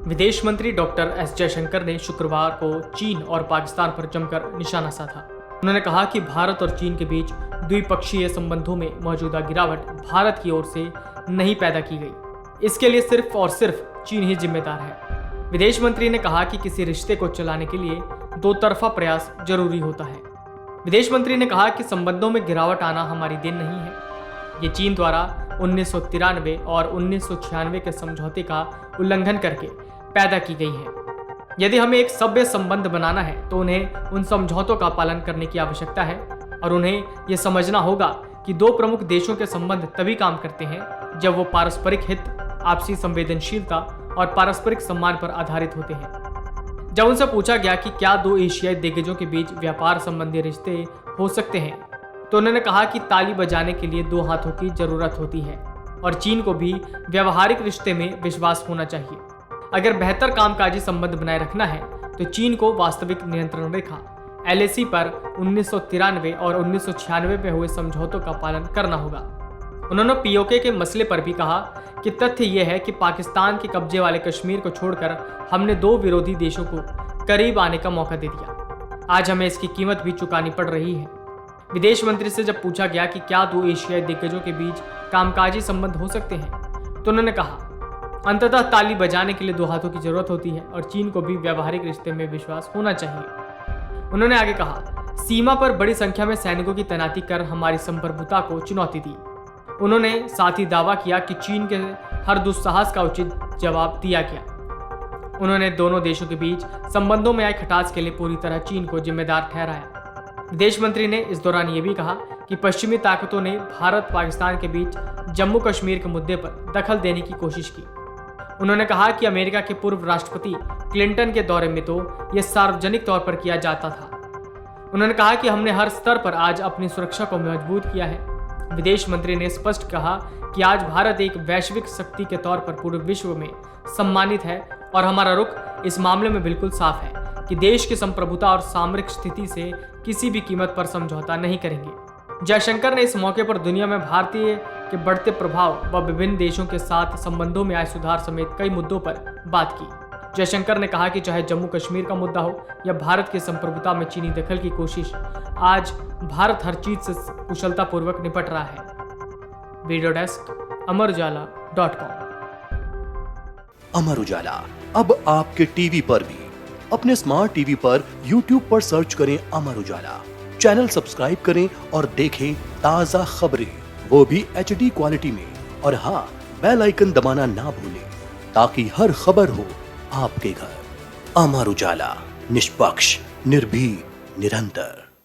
विदेश मंत्री doctor S Jaishankar ने शुक्रवार को चीन और पाकिस्तान पर जमकर निशाना साधा। उन्होंने कहा कि भारत और चीन के बीच द्विपक्षीय संबंधों में मौजूदा गिरावट भारत की ओर से नहीं पैदा की गई, इसके लिए सिर्फ और सिर्फ चीन ही जिम्मेदार है। विदेश मंत्री ने कहा कि किसी रिश्ते को चलाने के लिए दो तरफा प्रयास जरूरी होता है। विदेश मंत्री ने कहा कि संबंधों में गिरावट आना हमारी देन नहीं है, ये चीन द्वारा 1993 और 1996 के समझौते का उल्लंघन करके पैदा की गई है। यदि हमें एक सभ्य संबंध बनाना है तो उन्हें उन समझौतों का पालन करने की आवश्यकता है और उन्हें यह समझना होगा कि दो प्रमुख देशों के संबंध तभी काम करते हैं जब वो पारस्परिक हित, आपसी संवेदनशीलता और पारस्परिक सम्मान पर आधारित होते हैं। जब उनसे पूछा गया कि क्या दो एशियाई दिग्गजों के बीच व्यापार संबंधी रिश्ते हो सकते हैं, तो उन्होंने कहा कि ताली बजाने के लिए दो हाथों की जरूरत होती है और चीन को भी व्यवहारिक रिश्ते में विश्वास होना चाहिए। अगर बेहतर कामकाजी संबंध बनाए रखना है तो चीन को वास्तविक नियंत्रण रेखा LAC पर 1993 और 1996 में हुए समझौतों का पालन करना होगा। उन्होंने POK के मसले पर भी कहा कि तथ्य यह है कि पाकिस्तान के कब्जे वाले कश्मीर को छोड़कर हमने दो विरोधी देशों को करीब आने का मौका दे दिया। आज हमें इसकी कीमत भी चुकानी पड़ रही है। विदेश मंत्री से जब पूछा गया कि क्या दो एशियाई दिग्गजों के बीच कामकाजी संबंध हो सकते हैं, तो उन्होंने कहा अंततः ताली बजाने के लिए दो हाथों की जरूरत होती है और चीन को भी व्यवहारिक रिश्ते में विश्वास होना चाहिए। उन्होंने आगे कहा, सीमा पर बड़ी संख्या में सैनिकों की तैनाती कर हमारी संप्रभुता को चुनौती दी। उन्होंने साथ ही दावा किया कि चीन के हर दुस्साहस का उचित जवाब दिया गया। उन्होंने दोनों देशों के बीच संबंधों में आई खटास के लिए पूरी तरह चीन को जिम्मेदार ठहराया। विदेश मंत्री ने इस दौरान ये भी कहा कि पश्चिमी ताकतों ने भारत पाकिस्तान के बीच जम्मू कश्मीर के मुद्दे पर दखल देने की कोशिश की। उन्होंने कहा कि अमेरिका के पूर्व राष्ट्रपति क्लिंटन के दौरे में तो यह सार्वजनिक तौर पर किया जाता था। उन्होंने कहा कि हमने हर स्तर पर आज अपनी सुरक्षा को मजबूत किया है। विदेश मंत्री ने स्पष्ट कहा कि आज भारत एक वैश्विक शक्ति के तौर पर पूरे विश्व में सम्मानित है और हमारा रुख इस मामले में बिल्कुल साफ है कि देश की संप्रभुता और सामरिक स्थिति से किसी भी कीमत पर समझौता नहीं करेंगे। जयशंकर ने इस मौके पर दुनिया में भारतीय के बढ़ते प्रभाव व विभिन्न देशों के साथ संबंधों में आए सुधार समेत कई मुद्दों पर बात की। जयशंकर ने कहा कि चाहे जम्मू कश्मीर का मुद्दा हो या भारत की संप्रभुता में चीनी दखल की कोशिश, आज भारत हर चीज से कुशलतापूर्वक निपट रहा है। Video desk amarujala.com। Amar Ujala अब आपके टीवी पर भी। अपने स्मार्ट टीवी पर YouTube पर सर्च करें अमर उजाला, चैनल सब्सक्राइब करें और देखें ताजा खबरें, वो भी HD क्वालिटी में। और हाँ, बेल आइकन दबाना ना भूलें ताकि हर खबर हो आपके घर। अमर उजाला, निष्पक्ष, निर्भीक, निरंतर।